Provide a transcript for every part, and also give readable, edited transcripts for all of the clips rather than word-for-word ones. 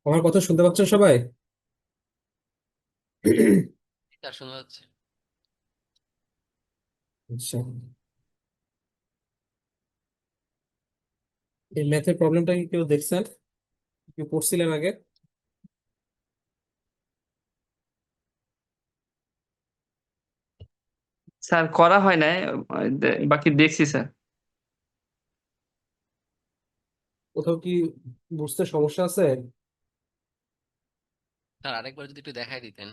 আমার কথা শুনতে পাচ্ছেন সবাই? তার শোনা যাচ্ছে। আচ্ছা, এই ম্যাথের প্রবলেমটা কি কেউ দেখছেন? কেউ পড়ছিলেন আগে? স্যার করা হয় নাই, বাকি দেখছি স্যার। কোথাও কি বুঝতে সমস্যা আছে? স্যার আরেকবার যদি একটু দেখাই দিতেন।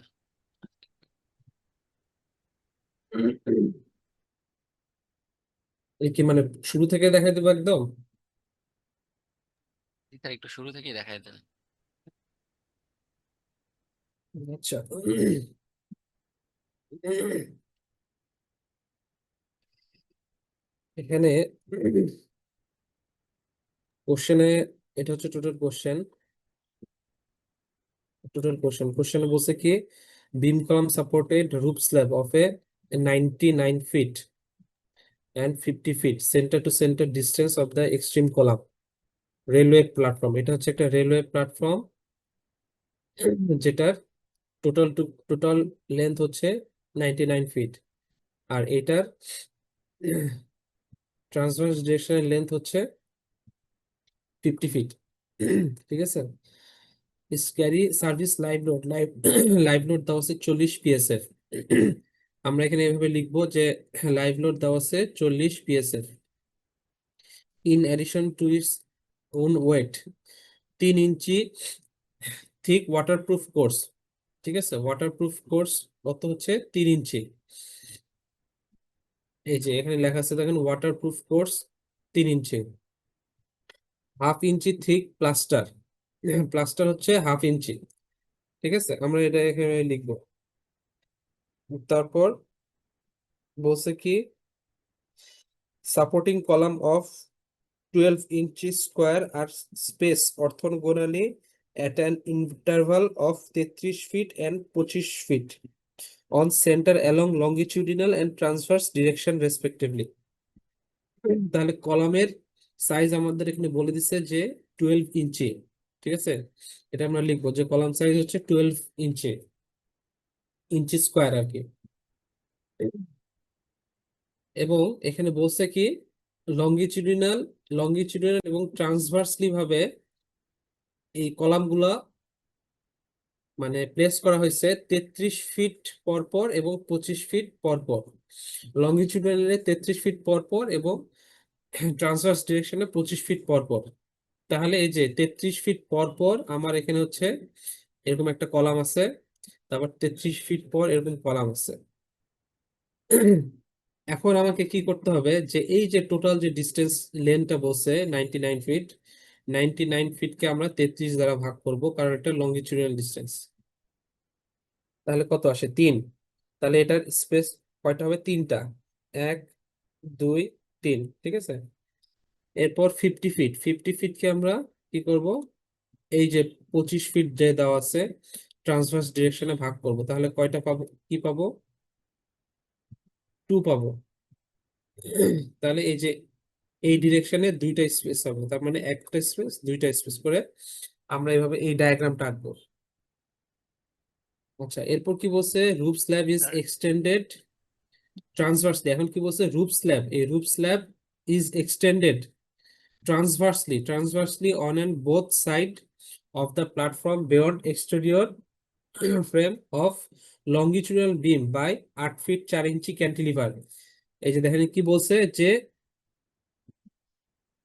এই কি মানে শুরু থেকে দেখাই দেবো একদম? স্যার একটু শুরু থেকেই দেখাই দেন। আচ্ছা, এখানে কোশ্চেনে, এটা হচ্ছে টোটাল কোশ্চেনে বলছে কি, beam column supported roof slab of a 99 feet and 50 feet center to center distance of the extreme column railway platform. এটা হচ্ছে একটা রেলওয়ে প্ল্যাটফর্ম যেটার টোটাল লেন্থ হচ্ছে 99 ফিট, আর এটার ট্রান্সভার্স ডিরেকশনের লেন্থ হচ্ছে 50 ফিট। ঠিক আছে। Carry service live load live load দেওয়া আছে 40 PSF। আমরা এখানে এভাবে লিখবো যে লাইভ লোড দেওয়া আছে 40 PSF in addition to its own weight, 3 ইঞ্চি থিক ওয়াটারপ্রুফ কোর্স। ঠিক আছে, ওয়াটারপ্রুফ কোর্স কত হচ্ছে? 3 ইঞ্চি। এই যে এখানে লেখা আছে দেখেন, waterproof course 3 inch. Half inch thick plaster, plaster হচ্ছে হাফ ইঞ্চি। ঠিক আছে, আমরা এটা এখানে লিখবো। তারপর বলছে কি, supporting column of 12 inch square আর space orthogonally at an interval of 33 feet and 25 feet on center along longitudinal and transverse direction respectively। তাহলে কলামের সাইজ আমাদের এখানে বলে দিচ্ছে যে 12 ইঞ্চি। ঠিক আছে, এটা আমরা লিখবো যে কলাম সাইজ হচ্ছে 12 ইঞ্চি, ইঞ্চি স্কোয়ার আর কি। এবং এখানে বলছে কি, লঙ্গিচুডিনাল লঙ্গিচুডিনাল এবং ট্রান্সভার্সলি ভাবে এই কলামগুলা মানে প্লেস করা হয়েছে 33 ফিট পর পর এবং 25 ফিট পর পর। লঙ্গিচুডিনালে 33 ফিট পর পর এবং ট্রান্সভার্স ডিরেকশনে 25 ফিট পর পর। তাহলে এই যে 33 ফিট পর পর আমার এখানে হচ্ছে এরকম একটা কলাম আছে, তারপর 33 ফিট পর এরকম কলাম আছে। এখন আমাকে কি করতে হবে, যে এই যে টোটাল যে ডিস্টেন্স লেন্থটা বলছে 99 ফিট, 99 ফিটকে আমরা 33 দ্বারা ভাগ করব, কারণ এটা লঙ্গিচুডিনাল ডিস্টেন্স। তাহলে কত আসে? 3। তাহলে এটার স্পেস কয়টা হবে? 3টা। 1, 2, 3। ঠিক আছে। এরপর 50 ফিট, 50 ফিটকে আমরা কি করব, এই যে 25 ফিট যে দেওয়া আছে ট্রান্সভার্স ডিরেকশনে ভাগ করব, তাহলে কয়টা পাবো? কি পাবো? 2 পাবো। তাহলে এই যে এই ডিরেকশনে দুইটা স্পেস হবে, তার মানে একটা স্পেস দুইটা স্পেস করে আমরা এইভাবে এই ডায়াগ্রামটা আঁকবো। আচ্ছা, এরপর কি বলছে? Roof slab is sir extended transversely. এখন কি বলছে? রুফ স্ল্যাব, এই roof slab is extended transversely on and both side of the platform beyond exterior frame of longitudinal beam by 8 feet 4 inch cantilever. এই যে দেখেন কি বলছে, যে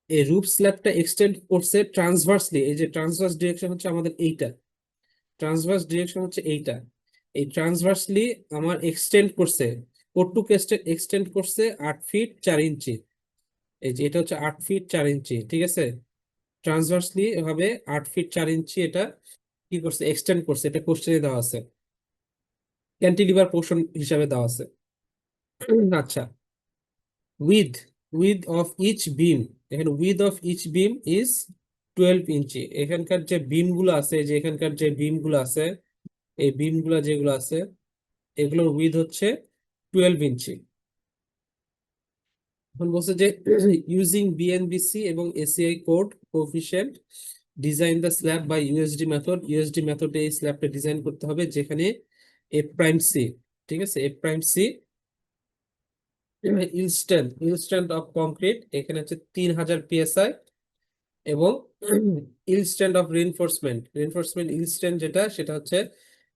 এই রুফ স্ল্যাবটা এক্সটেন্ড করছে ট্রান্সভার্সলি। এই যে ট্রান্সভার্স ডিরেকশন হচ্ছে আমাদের এইটা, ট্রান্সভার্স ডিরেকশন হচ্ছে এইটা। এই ট্রান্সভার্সলি আমার এক্সটেন্ড করছে, কতটুকু এক্সটেন্ড করছে? 8 ফিট 4 ইঞ্চি। এই যে এটা হচ্ছে 8 ফিট 4 ইঞ্চি। ঠিক আছে, ট্রান্সভার্সলি এভাবে 8 ফিট 4 ইঞ্চি এটা কি করছে? এক্সটেন্ড করছে। এটা কোশ্চেনে দেওয়া আছে, ক্যান্টিলিভার পোর্শন হিসাবে দেওয়া আছে। আচ্ছা, width width of each beam, এখানে width of each beam is 12 ইঞ্চি। এখানকার যে বিম গুলো আছে, যে এখানকার যে বিম গুলো আছে, এই বিম গুলা যেগুলো আছে এগুলোর উইথ হচ্ছে 12 ইঞ্চি। এখন বলছে যে ইউজিং বিএনবিসি এবং ACI code coefficient design the slab by USD method. ইউএসডি মেথডে এই স্ল্যাবটা ডিজাইন করতে হবে, যেখানে এফ প্রাইম সি, ঠিক আছে, f prime c instant of concrete, এখানে হচ্ছে 3000 পিএসআই, এবং ইনস্ট্যান্ট অফ রিইনফোর্সমেন্ট ইনস্ট্যান্ট যেটা, সেটা হচ্ছে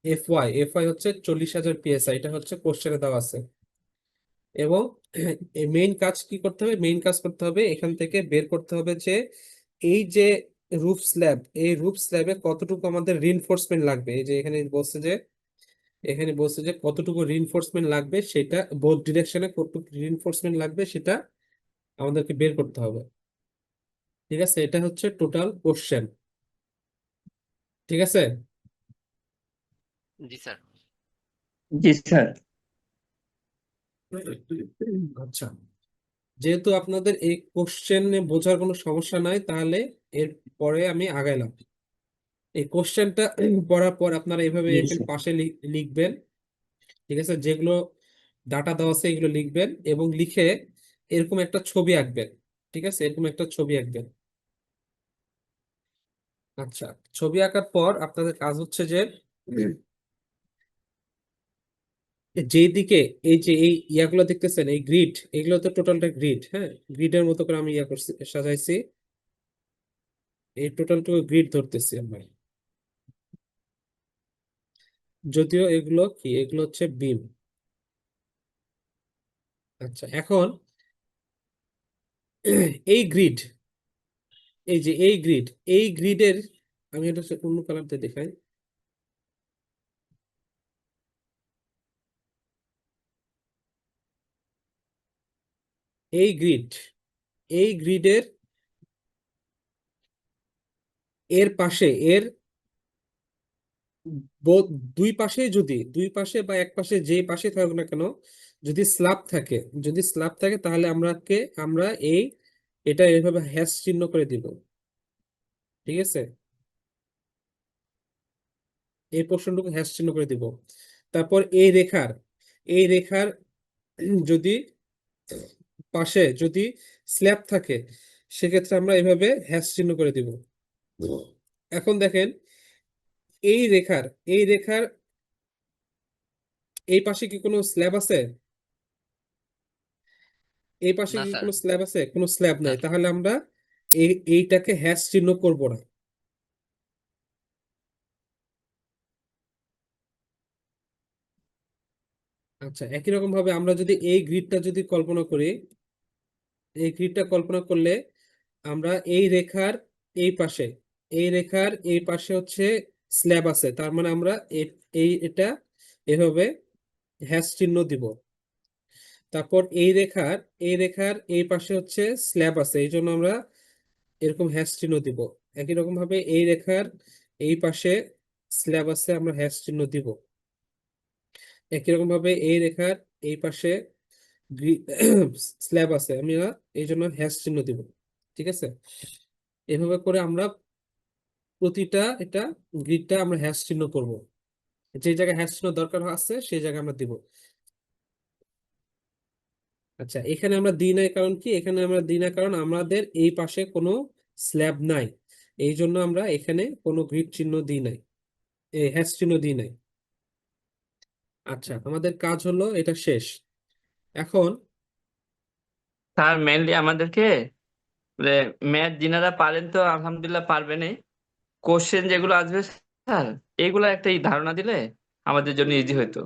এফ ওয়াই হচ্ছে 40,000 পিএসআই, এটা হচ্ছে কোশ্চেনে দেওয়া আছে। এবং মেইন কাজ কি করতে হবে, মেইন কাজ করতে হবে এখান থেকে বের করতে হবে যে এই যে এই রুফ স্ল্যাবে কতটুকু আমাদের রিইনফোর্সমেন্ট লাগবে। এই যে এখানে বলছে যে কতটুকু রিইনফোর্সমেন্ট লাগবে, সেটা বোথ ডিরেকশনে কতটুকু রিইনফোর্সমেন্ট লাগবে সেটা আমাদেরকে বের করতে হবে। ঠিক আছে, এটা হচ্ছে টোটাল কোশ্চেন। ঠিক আছে। জি স্যার। জি স্যার। আচ্ছা, যেহেতু আপনাদের এই কোশ্চেনে বোঝার কোনো সমস্যা নাই, তাহলে এর পরে আমি আগাইলাম। এই কোশ্চেনটা পড়ার পর আপনারা এইভাবে জি এখানে স্যার। পাশে লিখবেন। ঠিক আছে, যেগুলো ডাটা দেওয়া আছে এগুলো লিখবেন, এবং লিখে এরকম একটা ছবি আঁকবেন। ঠিক আছে, এরকম একটা ছবি আঁকবেন। আচ্ছা, ছবি আঁকার পর আপনাদের কাজ হচ্ছে যে যেদিকে এই যে এই ইয়াগুলো দেখতেছেন, এই গ্রিড, এগুলো তো টোটালটা গ্রিড, হ্যাঁ, গ্রিডের মতো করে আমি ইয়া করছি, সাজাইছি। এই টোটালটুকু গ্রিড ধরতেছি আমরা, যদিও এগুলো কি, এগুলো হচ্ছে বিম। আচ্ছা, এখন এই গ্রিড, এই যে এই গ্রিডের, আমি এটা হচ্ছে অন্য কালার দিয়ে দেখাই। এই গ্রিড, এই গ্রিডের এর পাশে, এর বোথ দুই পাশে বা এক পাশে, যে পাশে থাকুক না কেন, যদি স্ল্যাব থাকে, তাহলে আমরা এটা এইভাবে হ্যাশ চিহ্ন করে দিব। ঠিক আছে, এই পোর্শনটুকু হ্যাশ চিহ্ন করে দিব। তারপর এই রেখার যদি পাশে যদি স্ল্যাব থাকে, সেক্ষেত্রে আমরা এভাবে হ্যাশ চিহ্ন করে দিব। এখন দেখেন, এই রেখার এই রেখার এই পাশে কি কোনো স্ল্যাব আছে? এই পাশে না কি স্যার। কোনো স্ল্যাব আছে? কোনো স্ল্যাব না নাই, স্যার। তাহলে আমরা এইটাকে হ্যাশ চিহ্ন করব না। আচ্ছা, একই রকম ভাবে আমরা যদি এই গ্রিডটা যদি কল্পনা করি, এই গ্রিডটা কল্পনা করলে আমরা এই পাশে এই পাশে হচ্ছে স্ল্যাব আছে, তার মানে আমরা এটা এভাবে হ্যাশ চিহ্ন দিব। তারপর এই রেখার এই পাশে হচ্ছে স্ল্যাব আছে, এই জন্য আমরা এরকম হ্যাশ চিহ্ন দিব। একই রকম ভাবে এই রেখার এই পাশে স্ল্যাব আছে, আমরা হ্যাশ চিহ্ন দিব। একই রকম ভাবে এই রেখার এই পাশে স্ল্যাব আছে, আমরা এই জন্য হ্যাশ চিহ্ন দিব। ঠিক আছে, এভাবে করে আমরা এটা গ্রিডটা আমরা হ্যাশ চিহ্ন করব। যে জায়গায় হ্যাশ চিহ্ন দরকার আছে সেই জায়গায় আমরা দিব। আচ্ছা, এখানে আমরা দিই নাই কারণ কি, এখানে আমরা দিই না কারণ আমাদের এই পাশে কোনো স্ল্যাব নাই, এই জন্য আমরা এখানে কোনো গ্রিড চিহ্ন দিই নাই, এই হ্যাশ চিহ্ন দিই নাই। আচ্ছা, আমাদের কাজ হলো এটা শেষ। এখন স্যার মেনলি আমাদেরকে ম্যাথ যিনারা পারেন তো আলহামদুলিল্লাহ পারবেনই, কোশ্চেন যেগুলো আসবে স্যার এগুলো একটা ধারণা দিলে আমাদের জন্য ইজি হতো।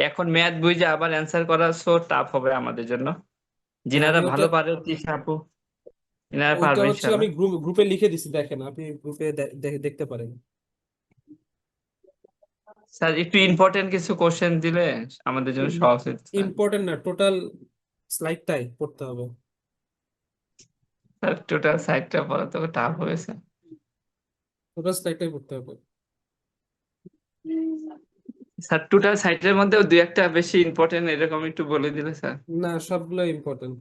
এখন ম্যাথ বুঝে আবার অ্যান্সার করা সো টাফ হবে আমাদের জন্য। যিনারা আমি ওটা ভালো পারে তৃষা আপু, এনারা ওইটা পারবে হচ্ছে ইনশাল্লাহ। আমি গ্রুপে লিখে দিছি, দেখেন আপনি গ্রুপে দেখতে পারেন। স্যার একটু ইম্পর্টেন্ট কিছু কোশ্চেন দিলে আমাদের জন্য সহজ হতো স্যার। ইম্পর্টেন্ট না, টোটাল স্লাইডটাই পড়তে হবে। স্যার টোটাল সাইডটা পড়া তো টাফ হবে স্যার। টোটাল স্লাইডটাই পড়তে হবে। স্যার টোটাল সাইটের মধ্যেও দুই একটা বেশি ইম্পর্টেন্ট এরকম একটু বলে দিলে স্যার। না, সবগুলো ইম্পর্টেন্ট।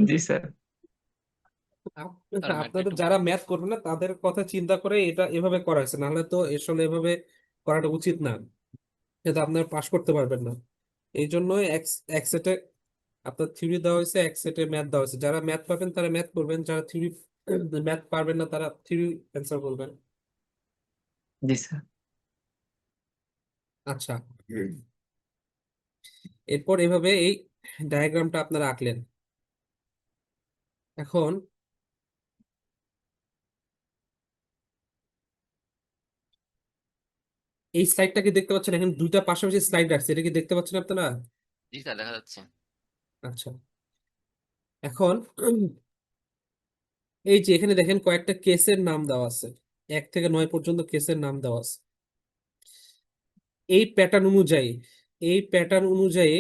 জি স্যার। স্যার ম্যাথটা আপনাদের একটু যারা ম্যাথ করবে না তাদের কথা চিন্তা করে এটা এভাবে করা হয়েছে, নাহলে তো আসলে এভাবে করাটা উচিত না, এটা আপনারা পাস করতে পারবেন না। এই জন্য এক সেটে আপনার থিওরি দেওয়া হয়েছে, এক সেটে ম্যাথ দেওয়া হয়েছে। যারা ম্যাথ পাবেন তারা ম্যাথ করবেন, যারা থিওরি ম্যাথ পারবেন না তারা থিওরি অ্যান্সার করবেন। জি স্যার। আচ্ছা, এরপর এভাবে এই ডায়াগ্রামটা আপনারা আঁকলেন। এখন এই স্লাইডটা কি দেখতে পাচ্ছেন? এখন দুইটা পাশাপাশি স্লাইড রাখছে, এটা কি দেখতে পাচ্ছেন আপনারা? জি স্যার, দেখা যাচ্ছে। আচ্ছা, এখন এই যে এখানে দেখেন কয়েকটা কেসের নাম দেওয়া আছে, 1 থেকে 9 পর্যন্ত কেসের নাম দেওয়া আছে। এই প্যাটার্ন অনুযায়ী এই প্যাটার্ন অনুযায়ী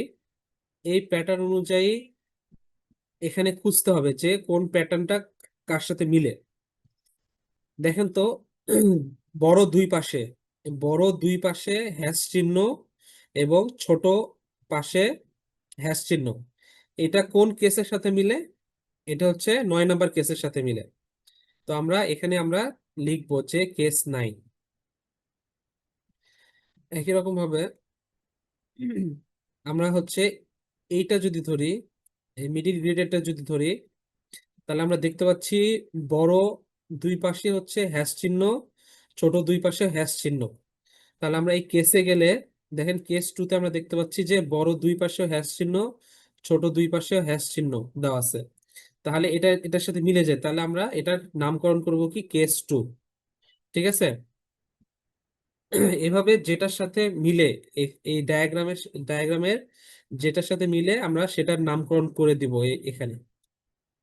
এই প্যাটার্ন অনুযায়ী এখানে খুঁজতে হবে যে কোন প্যাটার্নটা কার সাথে মিলে। দেখেন তো, বড় দুই পাশে বড় দুই পাশে হ্যাশ চিহ্ন এবং ছোট পাশে হ্যাশ চিহ্ন, এটা কোন কেসের সাথে মিলে? এটা হচ্ছে 9 নম্বর কেসের সাথে মিলে। তো আমরা লিখবো যে কেস 9। একই রকম ভাবে আমরা হচ্ছে এইটা যদি ধরি, এই মিডিল গ্রেডেরটা যদি ধরি, তাহলে আমরা দেখতে পাচ্ছি বড় দুই পাশে হচ্ছে হ্যাশ চিহ্ন, ছোট দুই পাশে হ্যাশ চিহ্ন। তাহলে আমরা এই কেসে গেলে দেখেন কেস 2 তে আমরা দেখতে পাচ্ছি যে বড় দুই পাশে হ্যাশ চিহ্ন, ছোট দুই পাশে হ্যাশ চিহ্ন দেওয়া আছে। তাহলে এটার সাথে মিলে যায়, তাহলে আমরা এটার নামকরণ করব কি কেস 2। ঠিক আছে? এভাবে যেটার সাথে মিলে, এই ডায়াগ্রামের যেটার সাথে মিলে আমরা সেটার নামকরণ করে দিব এখানে।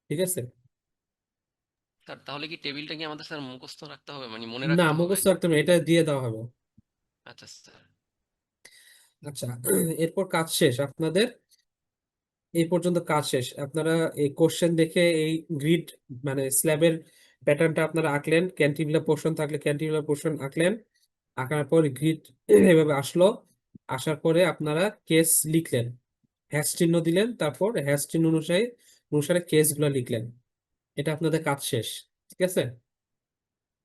ঠিক আছে? স্যার তাহলে কি টেবিলটা কি আমাদের স্যার মুখস্থ রাখতে হবে, মানে মনে না, রাখতে হবে? মুখস্থ রাখতে হবে না, এটা দিয়ে দেওয়া হবে। আচ্ছা স্যার। আচ্ছা, এরপর কাজ শেষ আপনাদের। এই পর্যন্ত কাজ শেষ। আপনারা এই কোশ্চেন দেখে এই গ্রিড মানে স্ল্যাবের প্যাটার্নটা আপনারা আঁকলেন, ক্যান্টিলিভার পোর্শন থাকলে ক্যান্টিলিভার পোর্শন আঁকলেন। আঁকার পর গ্রিড এভাবে আসলো। আসার পরে আপনারা কেস লিখলেন, হ্যাশ চিহ্ন দিলেন, তারপর হ্যাশ চিহ্ন অনুসারে অনুসারে কেস গুলো লিখলেন। এটা আপনাদের কাজ শেষ। ঠিক আছে?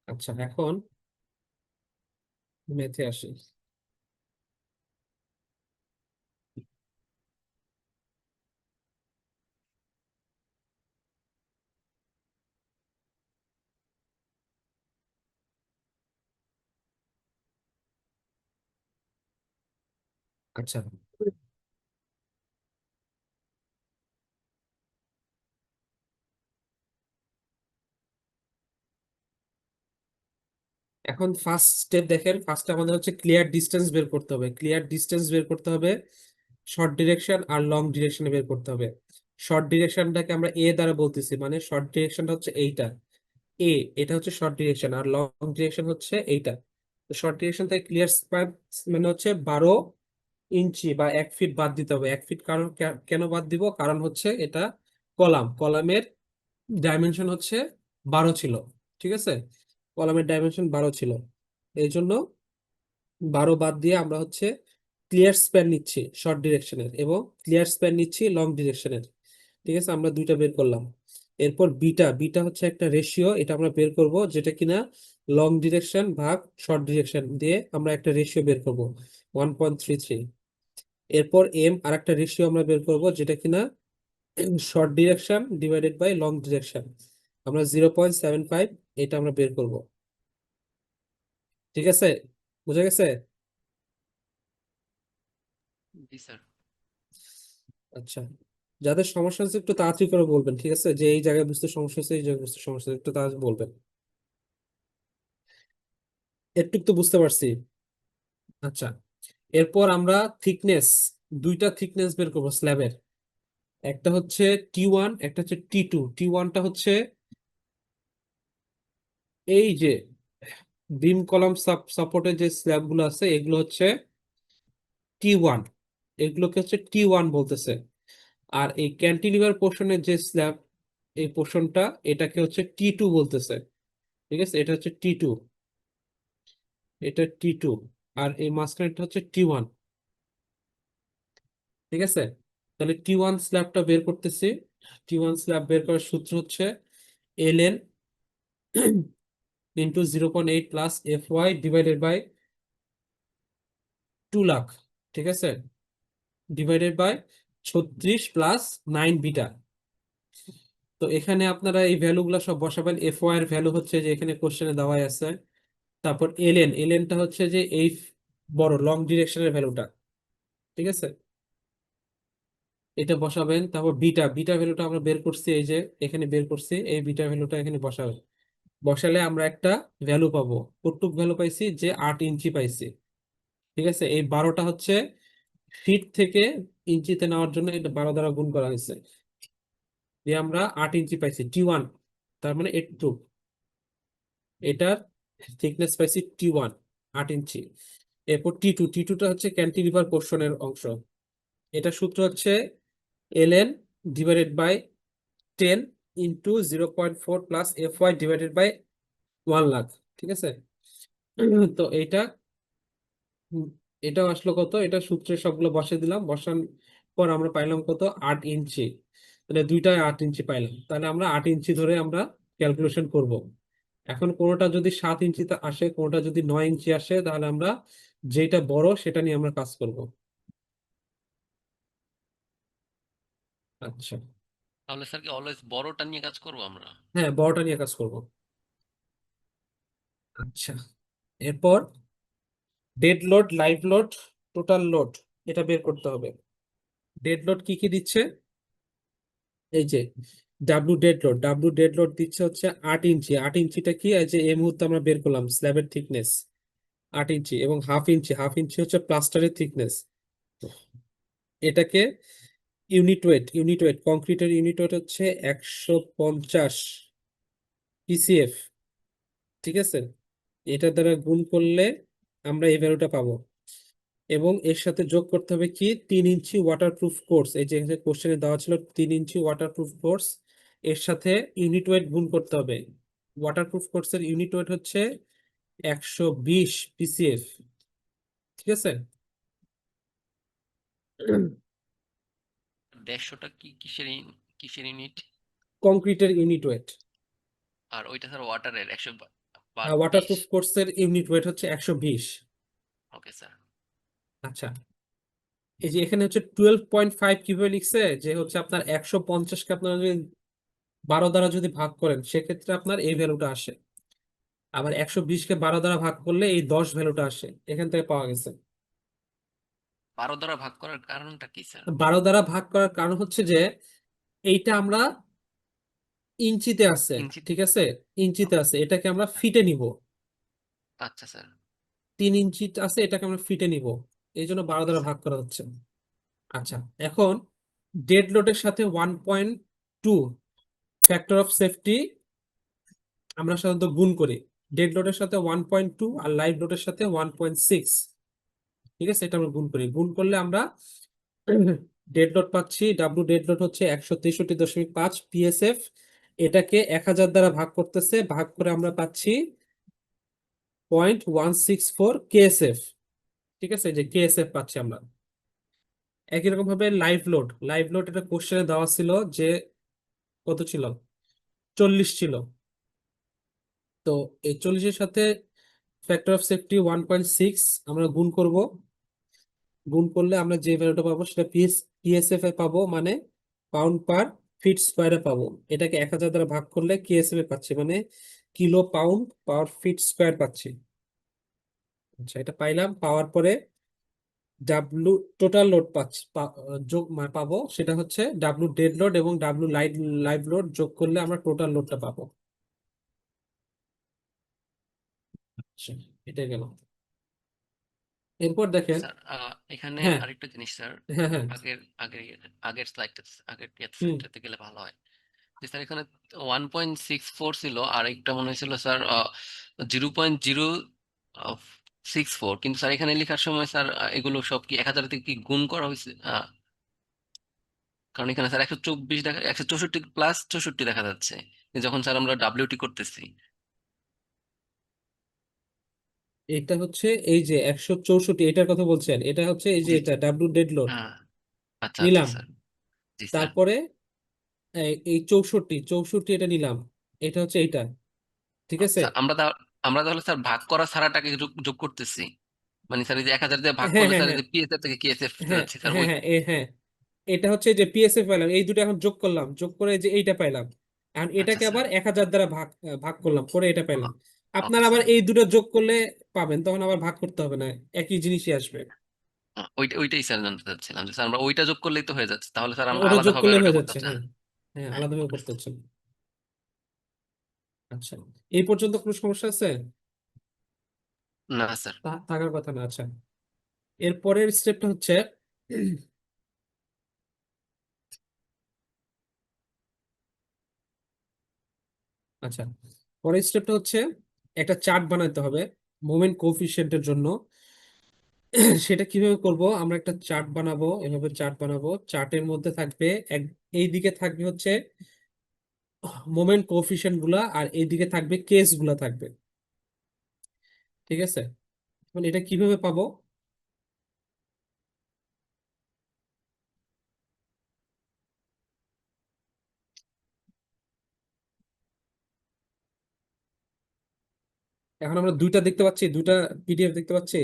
আচ্ছা, এখন ম্যাথে আসি। আচ্ছা, এখন ফার্স্ট স্টেপ দেখেন। ফার্স্ট আমাদের হচ্ছে ক্লিয়ার ডিস্টেন্স বের করতে হবে। ক্লিয়ার ডিস্টেন্স বের করতে হবে, শর্ট ডিরেকশন আর লং ডিরেকশনে বের করতে হবে। শর্ট ডিরেকশনটাকে আমরা এ দ্বারা বলতেছি, মানে শর্ট ডিরেকশনটা হচ্ছে এইটা, এ। এটা হচ্ছে শর্ট ডিরেকশন, আর লং ডিরেকশন হচ্ছে এইটা। তো শর্ট ডিরেকশন থেকে ক্লিয়ার স্প্যান মানে হচ্ছে 12 ইঞ্চি বা 1 ফিট বাদ দিতে হবে। 1 ফিট কারণ কেন বাদ দিব? কারণ হচ্ছে এটা কলামের ডাইমেনশন হচ্ছে 12 ছিল। ঠিক আছে? কলামের ডাইমেনশন 12 ছিল, এই জন্য 12 বাদ দিয়ে আমরা হচ্ছে ক্লিয়ার স্প্যান নিচ্ছি শর্ট ডিরেকশনের এবং ক্লিয়ার স্প্যান নিচ্ছি লং ডিরেকশনের। ঠিক আছে? আমরা দুইটা বের করলাম। এরপর বিটা বিটা হচ্ছে একটা রেশিও, এটা আমরা বের করব, যেটা কিনা লং ডিরেকশন ভাগ শর্ট ডিরেকশন দিয়ে আমরা একটা রেশিও বের করব, 1.33। এরপর এম আর একটা রেশিও আমরা বের করব, যেটা কিনা short direction divided by long direction, আমরা 0.75 এটা আমরা বের করব। ঠিক আছে? বুঝা গেছে? জি স্যার। আচ্ছা, যাদের সমস্যা হচ্ছে একটু তাড়াতাড়ি করে বলবেন। ঠিক আছে? যে এই জায়গায় বুঝতে সমস্যা হচ্ছে, এই জায়গায় বুঝতে সমস্যা হচ্ছে, একটু তাড়াতাড়ি বলবেন। একটু তো বুঝতে পারছি। আচ্ছা, এরপর আমরা থিকনেস, দুইটা থিকনেস বের করবো স্ল্যাবের। একটা হচ্ছে T1, একটা হচ্ছে T2। T1টা হচ্ছে এই যে বিম কলাম সাপোর্টের যে স্ল্যাব গুলো আছে এগুলো হচ্ছে T1, এগুলোকে হচ্ছে T1 বলতেছে। আর এই ক্যান্টিলিভার পোর্শনের যে স্ল্যাব, এই পোর্শনটা এটাকে হচ্ছে T2 বলতেছে। ঠিক আছে? এটা হচ্ছে T2, এটা T2, আর এই মাঝখানেরটা হচ্ছে T1। ঠিক আছে? তাহলে T1 স্ল্যাবটা বের করতেছি। T1 স্ল্যাব বের করার সূত্র হচ্ছে LL into 0.8 plus FY divided by 2 lakh. ঠিক আছে? Divided by 36 plus 9 beta. তো এখানে আপনারা এই ভ্যালুগুলো সব বসাবেন। এফ ওয়াই এর ভ্যালু হচ্ছে যে এখানে কোশ্চেনে দেওয়াই আছে। তারপর এলএনটা হচ্ছে যে এই বড় লং ডিরেকশনের ভ্যালুটা, ঠিক আছে, এটা বসাবেন। তারপর বিটা ভ্যালুটা আমরা বের করছি, এই যে এখানে বের করছি, এই বিটা ভ্যালুটা এখানে বসাবেন। বসালে আমরা একটা ভ্যালু পাবো। কতটুক ভ্যালু পাইছি, যে 8 ইঞ্চি পাইছি। ঠিক আছে, এই 12টা হচ্ছে ফিট থেকে ইঞ্চিতে নেওয়ার জন্য এটা 12 দ্বারা গুণ করা হয়েছে, দিয়ে আমরা 8 ইঞ্চি পাইছি T1। তার মানে একটু এটার থিকনেস পাইছি T1, 8 ইঞ্চি। এরপর টি টুটা হচ্ছে ক্যান্টিলিভার পোর্শনের অংশ। এটা সূত্র হচ্ছে ln divided by 10 into 0.4 plus f y divided by 1 lakh. ঠিক আছে, তো এইটা উম, এটাও আসলো কত, এটা সূত্রে সবগুলো বসে দিলাম। বসান পর আমরা পাইলাম কত, 8 ইঞ্চি। তাহলে দুইটায় 8 ইঞ্চি পাইলাম, তাহলে আমরা 8 ইঞ্চি ধরে আমরা ক্যালকুলেশন করব। এখন কোনোটা যদি 7 ইঞ্চিতে আসে, কোনোটা যদি 9 ইঞ্চি আসে, তাহলে আমরা যেটা বড় সেটা নিয়ে আমরা কাজ করব। আচ্ছা, তাহলে স্যার কি অলওয়েজ বড়টা নিয়ে কাজ করবো আমরা? হ্যাঁ, বড়টা নিয়ে কাজ করব। আচ্ছা, এরপর dead load, live load, total load, এটা বের করতে হবে। ডেড লোড কি কি দিচ্ছে, এই যে ডাব্লু ডেড লোড দিচ্ছে হচ্ছে 8 ইঞ্চি। 8 ইঞ্চিটা কি, এই যে এই মুহূর্তে আমরা বের করলাম স্ল্যাবের থিকনেস 8 ইঞ্চি, এবং হাফ ইঞ্চি হচ্ছে প্লাস্টারের থিকনেস। এটাকে ইউনিট ওয়েট কংক্রিটের ইউনিট ওয়েট হচ্ছে 150 পিসিএফ। ঠিক আছে, এটা দ্বারা গুণ করলে আমরা এই ভ্যালুটা পাবো। এবং এর সাথে যোগ করতে হবে কি, 3 ইঞ্চি ওয়াটারপ্রুফ কোর্স। এই যে কোশ্চেনে দেওয়া ছিল 3 ইঞ্চি ওয়াটারপ্রুফ কোর্স, এর সাথে ইউনিট ওয়েট গুণ করতে হবে। ওয়াটারপ্রুফ কোর্সের ইউনিট ওয়েট হচ্ছে 120 পিসিএফ। ঠিক আছে, 150টা কি কিসের ইউনিট? কংক্রিটের ইউনিট ওয়েট। আর ওইটা স্যার ওয়াটারের 120? ওয়াটারপ্রুফ কোর্সের ইউনিট ওয়েট হচ্ছে 120। Okay sir. আচ্ছা, এই যে এখানে হচ্ছে 12.5 কিভাবে লিখছে, যে হচ্ছে আপনার 150কে আপনারা যদি 12 দ্বারা যদি ভাগ করেন, সেক্ষেত্রে আপনার এই ভ্যালুটা আসে। আবার 120কে 12 দ্বারা ভাগ করলে এই 10 ভ্যালুটা আসে, এখান থেকে পাওয়া গেছে। 12 দ্বারা ভাগ করার কারণটা কি স্যার? 12 দ্বারা ভাগ করার কারণ হচ্ছে যে এইটা আমরা ইঞ্চিতে আছে, ইঞ্চি? ঠিক আছে, ইঞ্চিতে আছে, এটাকে আমরা ফিটে নিব। আচ্ছা স্যার। 3 ইঞ্চি আছে, এটাকে আমরা ফিটে নিব, এই জন্য 12 ওকে দ্বারা স্যার। ভাগ করা হচ্ছে। আচ্ছা, এখন ডেড লোডের সাথে 1.2 ফ্যাক্টর অফ সেফটি আমরা সাধারণত গুণ করি। ডেড লোডের সাথে 1.2 আর লাইভ লোডের সাথে 1.6। ঠিক আছে, এটা আমরা গুণ করি। গুণ করলে আমরা ডেড লোড পাচ্ছি, ডাব্লু ডেড লোড হচ্ছে 163.5 পিএসএফ। এটাকে 1000 দ্বারা ভাগ করতেছে, ভাগ করে আমরা পাচ্ছি 0.164 কেএসএফ। ঠিক আছে, এই যে কেএসএফ পাচ্ছি আমরা। একই রকম ভাবে লাইভ লোড এটা কোশ্চেনে দেওয়া ছিল যে কত ছিল, 40 ছিল। তো এই 40-এর সাথে ফ্যাক্টর অফ সেফটি 1.6 আমরা গুণ করব। গুণ করলে আমরা যে ভ্যালুটা পাবো সেটা পিএসএফ এ পাবো, মানে পাউন্ড পার ফিট স্কোয়ারে পাবো। এটাকে 1000 দ্বারা ভাগ করলে কেএসএফ এ পাচ্ছি, মানে কিলো পাউন্ড পার ফিট স্কোয়ার পাচ্ছি। আচ্ছা, এটা পাইলাম। পাওয়ার পরে ডাব্লু টোটাল লোড পাচ্ছি, যোগ পাবো, সেটা হচ্ছে ডাব্লু ডেড লোড এবং ডাব্লু লাইভ লোড যোগ করলে আমরা টোটাল লোডটা পাবো। আচ্ছা, এটাই গেল। এরপর দেখেন, স্যার এখানে হ্যাঁ আরেকটা জিনিস স্যার। হ্যাঁ হ্যাঁ, আগের আগের আগের স্লাইডটা, আগের হুম, স্লাইডটাতে গেলে ভালো হয়। যে স্যার এখানে 1.64 ছিল, আর একটা মনে হয়েছিল স্যার 0.064, কিন্তু স্যার এখানে লেখার সময় স্যার এগুলো সব কি 1000 থেকে কি গুণ করা হয়েছে? কারণ এখানে স্যার 124 দেখা, 164 প্লাস 64 দেখা যাচ্ছে যখন স্যার আমরা ডাব্লিউটি করতেছি। এটা হচ্ছে এই যে 164, এটার কথা বলছেন, এটা হচ্ছে এই যে জি এটা জি। ডাব্লু ডেড লোড হ্যাঁ। আচ্ছা আচ্ছা নিলাম। স্যার। জি স্যার। তারপরে এই 64 এটা নিলাম, এটা হচ্ছে এইটা। ঠিক আছে, স্যার আমরা তাহলে স্যার ভাগ করা ছাড়াটাকে যোগ যোগ করতেছি। মানে স্যার এই যে 1000 দিয়ে ভাগ হ্যাঁ করলে হ্যাঁ স্যার এই হ্যাঁ যে পিএসএফ থেকে কেএসএফ হ্যাঁ যাচ্ছে স্যার হ্যাঁ ওই। হ্যাঁ হ্যাঁ, এটা হচ্ছে যে পিএসএফ পাইলাম, এই দুটো এখন যোগ করলাম, যোগ করে যে এইটা পাইলাম, এখন আচ্ছা এটাকে স্যার। আবার 1000 দ্বারা ভাগ করলাম, করে এটা পাইলাম। আপনার ওকে আবার স্যার। এই দুটো যোগ করলে পাবেন, তখন আবার ভাগ করতে হবে না, একই জিনিসই আসবে। ওইটাই স্যার জানতে চাচ্ছিলাম যে স্যার আমরা ওইটা যোগ করলেই তো হয়ে যাচ্ছে, তাহলে স্যার আমরা ওটা যোগ আলাদাভাবে করলে আর ওটা হয়ে করতে যাচ্ছে, হচ্ছে না। হ্যাঁ। হ্যাঁ, হ্যাঁ আলাদাভাবে ওকে। করতে হচ্ছে না। আচ্ছা, এই পর্যন্ত কোনো সমস্যা আছে? না স্যার। থাকার কথা না। আচ্ছা, এর পরের স্টেপটা হচ্ছে আচ্ছা, পরের স্টেপটা হচ্ছে একটা চার্ট বানাতে হবে মোমেন্ট কোফিশিয়েন্টের জন্য। সেটা কিভাবে করব? আমরা একটা চার্ট বানাবো, এভাবে চার্ট বানাবো, চার্টের মধ্যে থাকবে এক, এই দিকে থাকবে হচ্ছে মোমেন্ট কোফিশিয়েন্ট গুলা, আর এইদিকে থাকবে কেস গুলা থাকবে। ঠিক আছে, এখন এটা কিভাবে পাবো? এখন আমরা দুইটা দেখতে পাচ্ছি, দুইটা পিডিএফ দেখতে পাচ্ছি।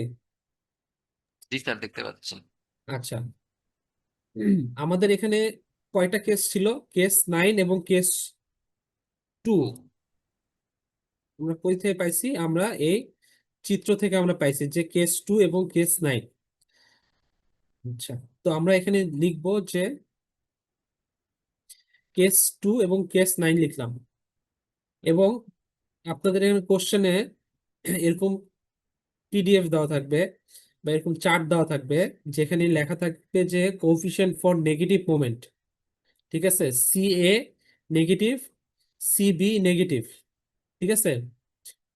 জি স্যার, দেখতে পাচ্ছি। আচ্ছা, আমাদের এখানে কয়টা কেস ছিল? কেস 9 এবং কেস 2। আমরা কই থেকে পাইছি? আমরা এই চিত্র থেকে আমরা পাইছি যে কেস 2 এবং কেস 9। আচ্ছা, তো আমরা এখানে লিখবো যে কেস 2 এবং কেস 9 লিখলাম, এবং আপনাদের এখানে কোশ্চেনে এরকম পিডিএফ দেওয়া থাকবে বা এরকম চার্ট দেওয়া থাকবে, যেখানে লেখা থাকবে যে কোফিশিয়েন্ট ফর নেগেটিভ মোমেন্ট। ঠিক আছে, সি এ নেগেটিভ, সি বি নেগেটিভ। ঠিক আছে,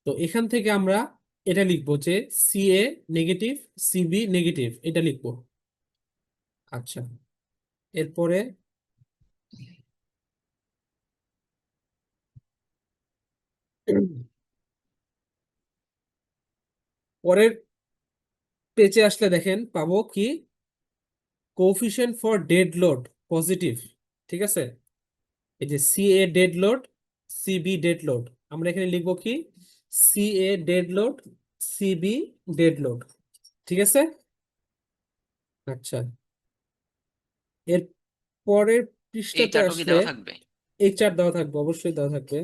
তো এখান থেকে আমরা এটা লিখবো যে সি এ নেগেটিভ, সি বি নেগেটিভ, এটা লিখবো। আচ্ছা, এরপরে পরের পেজে আসলে দেখেন পাবো কি, coefficient for dead load positive. ঠিক আছে, এই যে সি এ dead load, c b dead load, আমরা এখানে লিখবো কি, সি এ dead load, c b dead load. ঠিক আছে। আচ্ছা, এর পরের এই পৃষ্ঠাতে চার্টও কি আসলে দেওয়া থাকবে? এই চার্ট দেওয়া থাকবে, অবশ্যই দেওয়া থাকবে।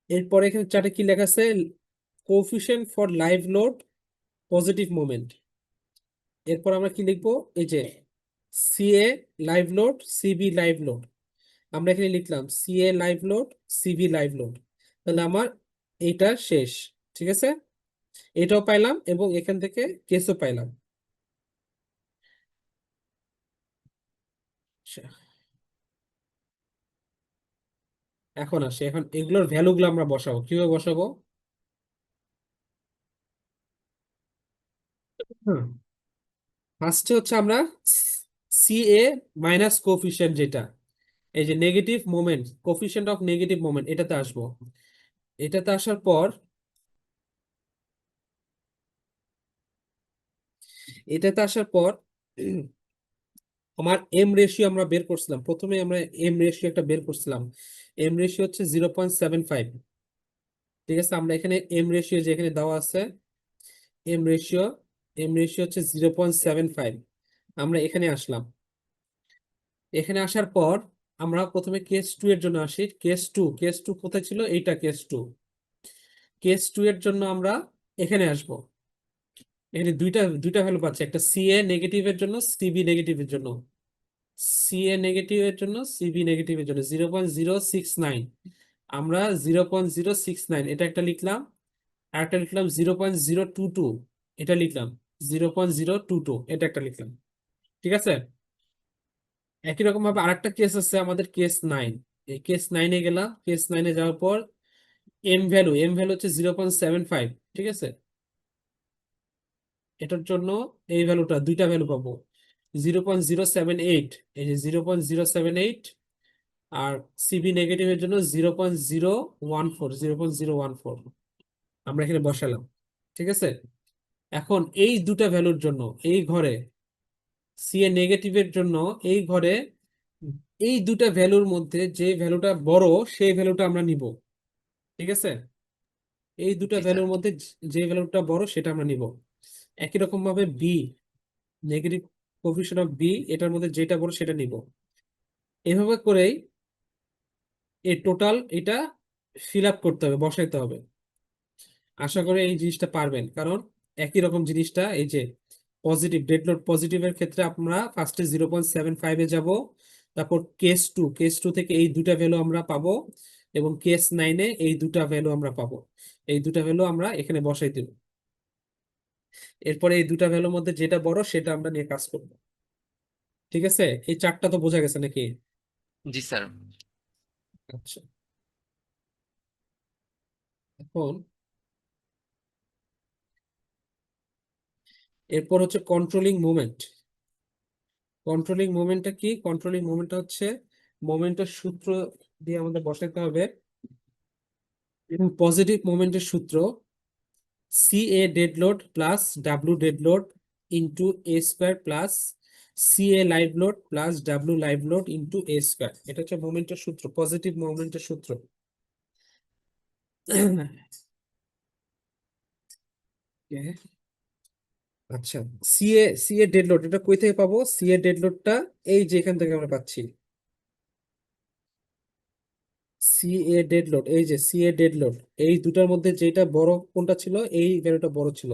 এরপরে এখানে চার্টে কি লেখা আছে? Coefficient for live load positive moment. এরপর আমরা কি লিখবো? এই যে C A live load, CB live load, আমরা এখানে লিখলাম C A live load, CB live load. তাহলে আমার এইটা শেষ। ঠিক আছে, এটাও পাইলাম এবং এখান থেকে কেসও পাইলাম। আচ্ছা, এখন আসে, এখন এগুলোর ভ্যালুগুলো আমরা বসাবো, কিভাবে বসাবো? হুম, ফার্স্টে হচ্ছে আমরা সি এ মাইনাস কোফিশিয়েন্ট, যেটা এই যে negative moment, coefficient of negative moment, এটাতে আসবো। এটাতে আসার পর, এটাতে আসার পর আমার এম রেশিও আমরা বের করছিলাম, প্রথমে আমরা এম রেশিও একটা বের করছিলাম। এম রেশিও হচ্ছে 0.75। ঠিক আছে, আমরা এখানে এম রেশিও যে এখানে দেওয়া আছে, এম রেশিও, এম রেশিও হচ্ছে 0.75। আমরা এখানে আসলাম, এখানে আসার পর আমরা প্রথমে কেস 2 এর জন্য আসি। কেস টু, কেস টু কোথায় ছিল? এইটা কেস টু। কেস 2 এর জন্য আমরা এখানে আসব, এখানে দুইটা দুইটা ভ্যালু পাচ্ছি, একটা সি এ নেগেটিভের জন্য, সিবি নেগেটিভের জন্য। সি এ নেগেটিভের জন্য, সিবি নেগেটিভের জন্য 0.069, আমরা 0.069 এটা একটা লিখলাম, আর একটা লিখলাম 0.022, এটা লিখলাম 0.022, এটা একটা লিখলাম। ঠিক আছে, একই রকম ভাবে আরেকটা কেস আছে আমাদের, কেস 9। এই কেস 9-এ গেলাম, কেস 9-এ যাওয়ার পর এম ভ্যালু, এম ভ্যালু হচ্ছে 0.75। ঠিক আছে, এটার জন্য এই ভ্যালুটা, দুইটা ভ্যালু পাবো, 0.078, এই যে 0.078। আর সিবি নেগেটিভের জন্য 0.014, 0.014 আমরা এখানে বসালাম। ঠিক আছে, এখন এই দুটা ভ্যালুর জন্য এই ঘরে, সি এ নেগেটিভের জন্য এই ঘরে, এই দুটা ভ্যালুর মধ্যে যে ভ্যালুটা বড় সেই ভ্যালুটা আমরা নিব। ঠিক আছে, এই দুটা জি স্যার। ভ্যালুর মধ্যে যে ভ্যালুটা বড় সেটা আমরা নিব। একই রকম ভাবে b negative, coefficient of b, এটার মধ্যে যেটা বড় সেটা নিব। এভাবে করেই এই টোটাল এটা ফিল আপ করতে হবে, বসাইতে হবে। আশা করি এই জিনিসটা পারবেন, কারণ একই রকম জিনিসটা এই যে পজিটিভ ডেড লোড পজিটিভের ক্ষেত্রে আমরা ফার্স্টে 0.75-এ যাব, তারপর কেস টু থেকে এই দুটা ভ্যালু আমরা পাবো, এবং কেস 9-এ এই দুটা ভ্যালু আমরা পাবো। এই দুটা ভ্যালু আমরা এখানে বসাই দিব। এরপরে এই দুটা ভ্যালুর মধ্যে যেটা বড় সেটা আমরা নিয়ে কাজ করব। ঠিক আছে, এই চারটা তো বোঝা গেছে নাকি? জি স্যার। আচ্ছা, এখন এরপর হচ্ছে কন্ট্রোলিং মোমেন্ট। কন্ট্রোলিং মোমেন্টটা কি? কন্ট্রোলিং মোমেন্টটা হচ্ছে মোমেন্টের সূত্র দিয়ে আমাদের বসাতে হবে। পজিটিভ মোমেন্টের সূত্র C A dead load plus W dead load into A square plus C A live load plus W live load into A square. এটা হচ্ছে মোমেন্টের সূত্র, পজিটিভ মোমেন্টের সূত্র। Okay. আচ্ছা, সি এ ডেড লোড এটা কই থেকে পাবো? সি এ ডেড লোডটা এই যে এখান থেকে আমরা পাচ্ছি। সি এ ডেড লোড, এই যে সি এ ডেড লোড, এই দুটার মধ্যে যেটা বড় কোনটা ছিল? এই ভ্যালুটা বড় ছিল,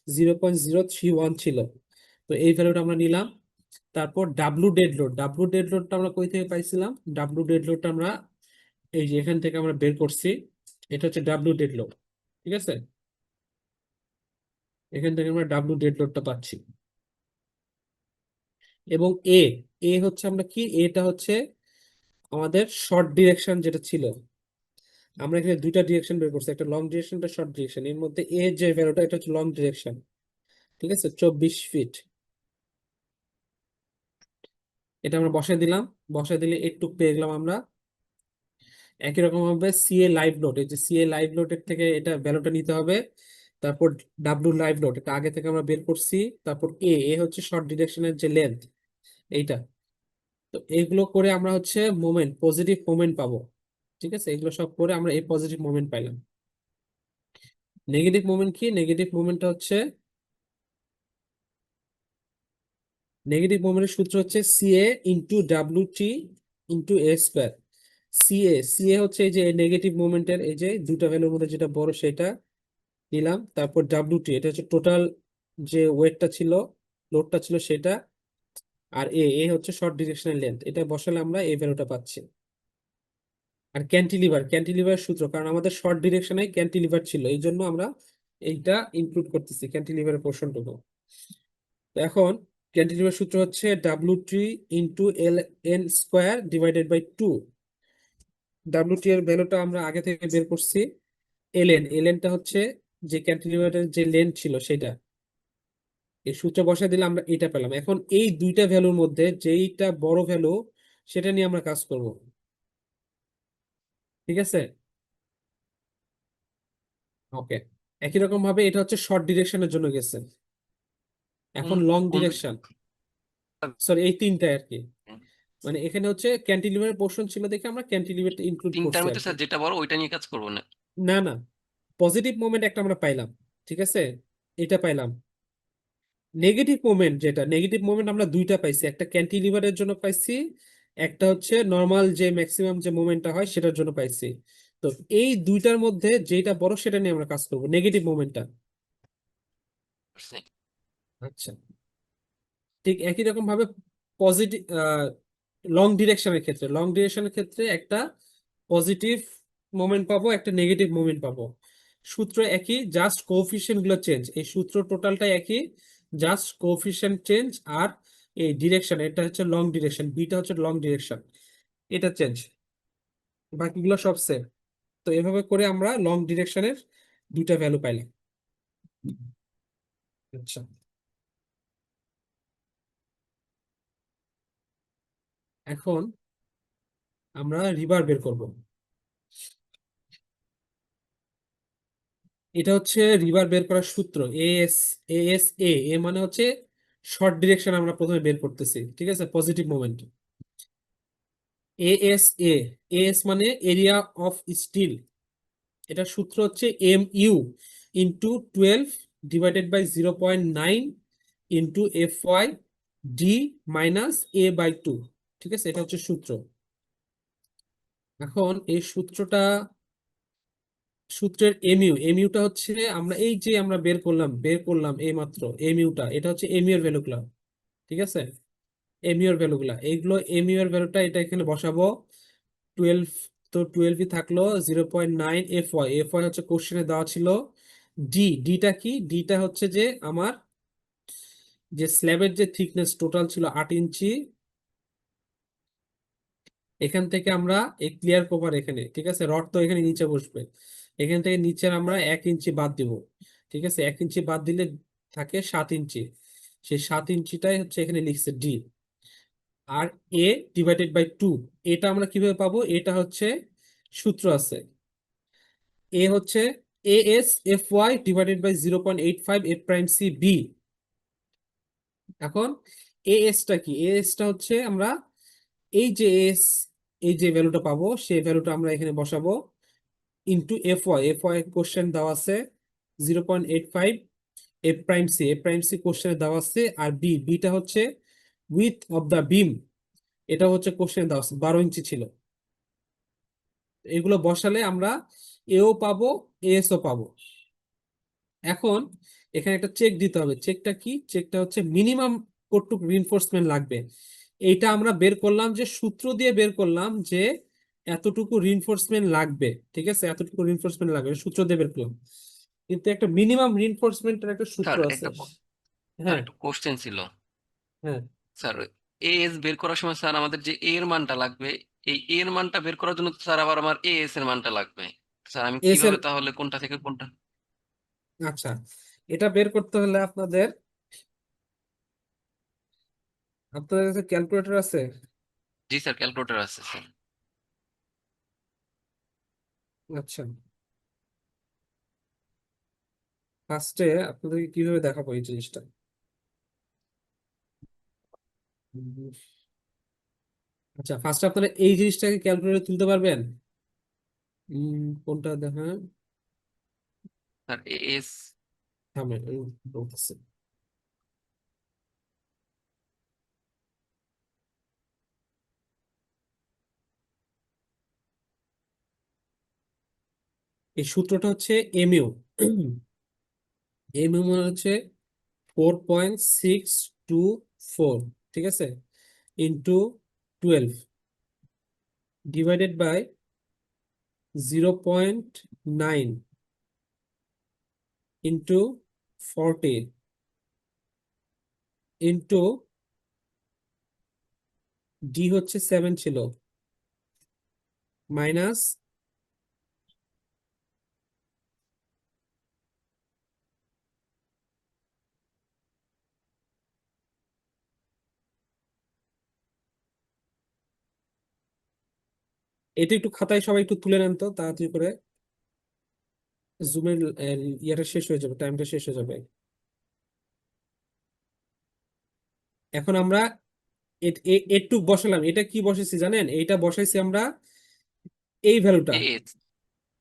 0.031 ছিল। তো এই ভ্যালুটা আমরা নিলাম। তারপর ডাব্লু ডেড লোডটা আমরা কই থেকে পাইছিলাম? ডাব্লু ডেড লোডটা আমরা এই যে এখান থেকে আমরা বের করছি। এটা হচ্ছে ডাব্লু ডেড লোড। ঠিক আছে, এখান থেকে আমরা ডাব্লু ডেড লোডটা পাচ্ছি। এবং এ এ হচ্ছে আমরা কি, এটা হচ্ছে আমাদের শর্ট ডিরেকশন যেটা ছিল। আমরা এখানে দুইটা ডিরেকশন বের করছি, একটা লং ডিরেকশন, একটা শর্ট ডিরেকশন। এর মধ্যে এ যে ভ্যালুটা এটা হচ্ছে লং ডিরেকশন। ঠিক আছে, 24 ফিট। এটা আমরা বসাই দিলাম। বসাই দিলে একটু পেয়ে গেলাম আমরা। একই রকম ভাবে সিএ লাইভ লোড, এই যে সিএ লাইভ লোডের থেকে এটা ভ্যালুটা নিতে হবে। তারপর ডাব্লু লাইভ লোড, এটা আগে থেকে আমরা বের করছি। তারপর এ এ হচ্ছে শর্ট ডিরেকশনের যে লেন্থ, এইটা। তো এইগুলো করে আমরা হচ্ছে মোমেন্ট, পজিটিভ মোমেন্ট পাবো। ঠিক আছে, এগুলো সব করে আমরা এই পজিটিভ মোমেন্ট পাইলাম। নেগেটিভ মোমেন্ট কি? নেগেটিভ মোমেন্টটা হচ্ছে, নেগেটিভ মোমেন্টের সূত্র হচ্ছে CA into W T into A square. CA হচ্ছে এই যে নেগেটিভ মোমেন্টের এই যে দুটা ভ্যালুর মধ্যে যেটা বড় সেটা নিলাম। তারপর ডাব্লিউ টি, এটা হচ্ছে টোটাল যে ওয়েটটা ছিল, লোডটা ছিল সেটা। আর এ এ হচ্ছে শর্ট ডিরেকশনের লেন্থ। এটা বসালে আমরা এই ভ্যালুটা পাচ্ছি। আর ক্যান্টিলিভার সূত্র, কারণ আমাদের শর্ট ডিরেকশনে ক্যান্টিলিভার ছিল, এই জন্য আমরা এইটা ইনক্লুড করতেছি ক্যান্টিলিভারের পোর্শনটুকু। তো এখন ক্যান্টিলিভার সূত্র হচ্ছে ডাব্লিউ টি into l n square divided by 2। ডাব্লিউ টি এর ভ্যালুটা আমরা আগে থেকে বের করছি। এলএনটা হচ্ছে যে ক্যান্টিলিভারের যে লেন্থ ছিল সেটা। এই সূত্র বসায় দিলে আমরা এটা পেলাম। এখন এই দুইটা ভ্যালুর মধ্যে যেইটা বড় ভ্যালু সেটা নিয়ে আমরা কাজ করব। ঠিক আছে, ওকে। একই রকম ভাবে এটা হচ্ছে শর্ট ডিরেকশনের জন্য গেছে। এখন লং ডিরেকশন, সরি এই তিনটা আর কি। মানে এখানে হচ্ছে ক্যান্টিলিভারের পোর্শন ছিল দেখে আমরা ক্যান্টিলিভারটা ইনক্লুড তিনটার করছি আর মধ্যে কি। স্যার যেটা বড় ওইটা নিয়ে কাজ করবো না? না না, পজিটিভ মোমেন্ট একটা আমরা পাইলাম। ঠিক আছে, এটা পাইলাম। নেগেটিভ মোমেন্ট আমরা দুইটা পাইছি, একটা ক্যান্টিলিভারের জন্য পাইছি, একটা হচ্ছে নর্মাল যে ম্যাক্সিমাম যে মোমেন্টটা হয় সেটার জন্য পাইছি। তো এই দুইটার মধ্যে যেটা বড় সেটা নিয়ে আমরা কাজ করব, নেগেটিভ মোমেন্টটা। আচ্ছা, ঠিক একই রকম ভাবে পজিটিভ লং ডিরেকশনের ক্ষেত্রে একটা পজিটিভ মোমেন্ট পাবো, একটা নেগেটিভ মোমেন্ট পাবো। সূত্র একই, জাস্ট কোএফিসিয়েন্ট গুলো চেঞ্জ। এই সূত্র টোটালটা একই, জাস্ট কোএফিসিয়েন্ট চেঞ্জ। আর এই ডিরেকশন, এটা হচ্ছে লং ডিরেকশন, বিটা হচ্ছে লং ডিরেকশন, এটা চেঞ্জ, বাকিগুলো সব সেম। তো এভাবে করে আমরা লং ডিরেকশনের দুইটা ভ্যালু পাইলাম। আচ্ছা, এখন আমরা রিভার বের করব। এটা হচ্ছে রিভার বের করার সূত্র। এ মানে হচ্ছে শর্ট ডিরেকশন আমরা প্রথমে বের করতেছি। ঠিক আছে, পজিটিভ মোমেন্ট। এএস এএস মানে এরিয়া অফ স্টিল। এটা সূত্র হচ্ছে MU into 12 divided by 0.9 into FY d minus a/2। ঠিক আছে, এটা হচ্ছে সূত্র। এখন এই সূত্রের এমিউটা হচ্ছে আমরা এই যে আমরা বের করলাম এই মাত্র এমিউটা, এটা হচ্ছে এমিউর ভ্যালুগুলা। ঠিক আছে, এমিউর ভ্যালুগুলা এইগুলো, এমিউর ভ্যালুটা এটা এখানে বসাবো। 12, তো 12ই থাকলো 0.9 এফ ওয়াই হচ্ছে কোশ্চেনে দেওয়া ছিল। ডিটা কি? ডিটা হচ্ছে যে আমার যে স্ল্যাবের যে থিকনেস টোটাল ছিল 8 ইঞ্চি, এখান থেকে আমরা এই ক্লিয়ার কভার এখানে, ঠিক আছে, রড তো এখানে নিচে বসবে, এখান থেকে নিচের আমরা 1 ইঞ্চি বাদ দিব। ঠিক আছে, 1 ইঞ্চি বাদ দিলে থাকে 7 ইঞ্চি, সেই 7 ইঞ্চিটাই হচ্ছে এখানে লিখছে ডি। আর a/2, এটা আমরা কিভাবে পাবো? এটা হচ্ছে সূত্র আছে, এ হচ্ছে AS/FY/0.85 F'(C)B। এখন টা কি? টা হচ্ছে আমরা এই যে এই যে ভ্যালুটা পাবো, সেই ভ্যালুটা আমরা এখানে বসাবো ইন্টু এফ ওয়াই কোশ্চেন দেওয়া আছে 0.85 F'(C) কোশ্চেনে দেওয়া আছে। আর বিটা হচ্ছে উইথ অফ দা বিম, এটা হচ্ছে কোশ্চেনে দেওয়া আছে 12 ইঞ্চি ছিল। এগুলো বসালে আমরা এও পাবো, এসও পাবো। এখন এখানে একটা চেক দিতে হবে। চেকটা কি? চেকটা হচ্ছে মিনিমাম কতটুকু রিইনফোর্সমেন্ট লাগবে। এইটা আমরা বের করলাম, যে সূত্র দিয়ে বের করলাম যে এতটুকু রিইনফোর্সমেন্ট লাগবে। ঠিক আছে, এতটুকু রিইনফোর্সমেন্ট লাগবে, সূত্র দিয়ে বের করলাম। কিন্তু একটা মিনিমাম রিইনফোর্সমেন্টের একটা সূত্র স্যার আছে। স্যার হ্যাঁ, একটা কোশ্চেন ছিল হ্যাঁ। স্যার। এএস বের করার সময় স্যার আমাদের যে এ এর মানটা লাগবে, এই এ এর মানটা বের করার জন্য তো স্যার আবার আমার এএস এর মানটা লাগবে। স্যার আমি এস এর, কিভাবে তাহলে কোনটা থেকে কোনটা? আচ্ছা, এটা বের করতে হলে আপনাদের কাছে ক্যালকুলেটর আছে? জি স্যার, ক্যালকুলেটর আছে স্যার। আচ্ছা, ফার্স্টে আপনাদেরকে কিভাবে দেখাবো এই জিনিসটা। উম, আচ্ছা, ফার্স্টে আপনারা এই জিনিসটাকে ক্যালকুলেটরে তুলতে পারবেন? কোনটা দেখা? স্যার এএস থামেন, আমি বলতেছি। এই সূত্রটা হচ্ছে এমইউ। এমইউ মানে হচ্ছে 4.624, ঠিক আছে, into 12 divided by 0.9 into 40 into d হচ্ছে 7 ছিল, মাইনাস এটা একটু খাতায় সবাই একটু তুলে নেন তো তাড়াতাড়ি করে, জুমের ইয়াটা শেষ হয়ে যাবে, টাইমটা শেষ হয়ে যাবে। এখন আমরা এটুক বসালাম, এটা কি বসাইছি জানেন? এইটা বসাইছি আমরা এই ভ্যালুটা। এএস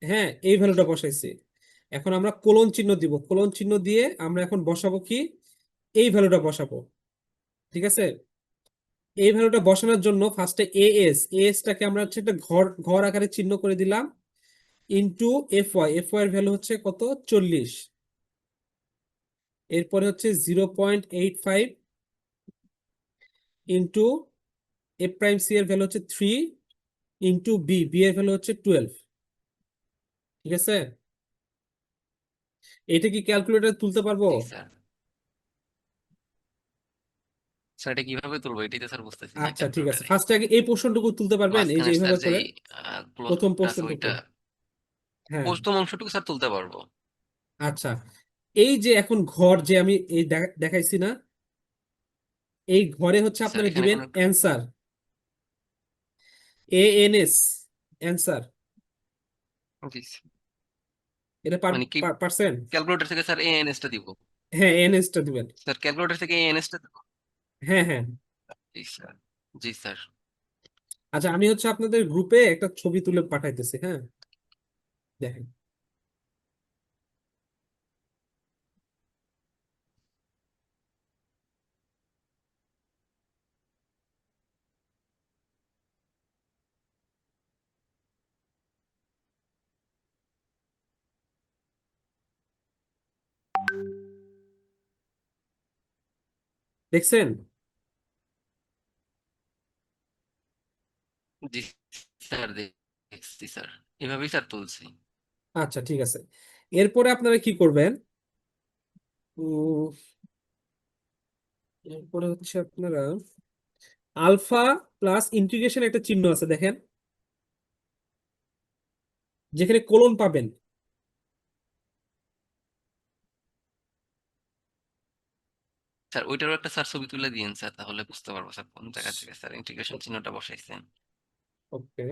হ্যাঁ, এই ভ্যালুটা বসাইছি। এখন আমরা কোলন চিহ্ন দিব, কোলন চিহ্ন দিয়ে আমরা এখন বসাবো কি? এই ভ্যালুটা বসাবো। ঠিক আছে, এই ভ্যালুটা বসানোর জন্য ফার্স্টে টাকে আমরা হচ্ছে একটা ঘর ঘর আকারে চিহ্ন করে দিলাম, ইন্টু এফ ওয়াই এর ভ্যালু হচ্ছে কত? 40। এরপরে হচ্ছে 0.85 ইন্টু F'(C) এর ভ্যালু হচ্ছে 3 ইন্টু বি এর ভ্যালু হচ্ছে 12। ঠিক আছে, এটা কি ক্যালকুলেটর তুলতে পারবো? জি স্যার। স্যার এটা কিভাবে তুলবো? এটাই তো স্যার বুঝতেছি না আচ্ছা, ঠিক আছে, ক্যালকুলেটারে। ফার্স্টে আগে এই পোর্শনটুকু তুলতে পারবেন, এই যে মাঝখানে স্যার এইভাবে যে করে প্রথম ক্লোজটা আছে পোর্শনটুকু। ওইটা, হ্যাঁ, প্রথম অংশটুকু স্যার তুলতে পারবো। আচ্ছা, এই যে এখন ঘর যে আমি এই দেখাইছি না, এই ঘরে হচ্ছে স্যার আপনারা এখানে দিবেন কোনো অ্যান্সার, ANS, অ্যান্সার। জি স্যার। এটা মানে কি পারছেন? ক্যালকুলেটর থেকে স্যার এএনএস টা দিব? হ্যাঁ, ANS টা দিবেন। স্যার ক্যালকুলেটর থেকে এএনএস টা দিব? হ্যাঁ, হ্যাঁ। জি স্যার। জি স্যার। আচ্ছা, আমি হচ্ছে আপনাদের গ্রুপে একটা ছবি তুলে পাঠাইতেছি, হ্যাঁ, দেখেন। দেখছেন? জি স্যার, দেখছি স্যার, এভাবেই স্যার তুলছি। আচ্ছা ঠিক আছে। এরপরে আপনারা কি করবেন? উম, এরপরে হচ্ছে আপনারা আলফা প্লাস ইন্টিগ্রেশন একটা চিহ্ন আছে দেখেন, যেখানে কোলন পাবেন। স্যার ওইটারও একটা স্যার ছবি তুলে দিয়েন স্যার, তাহলে বুঝতে পারবো স্যার কোন জায়গা থেকে স্যার ইন্টিগ্রেশন চিহ্নটা বসাইছেন। ওকে।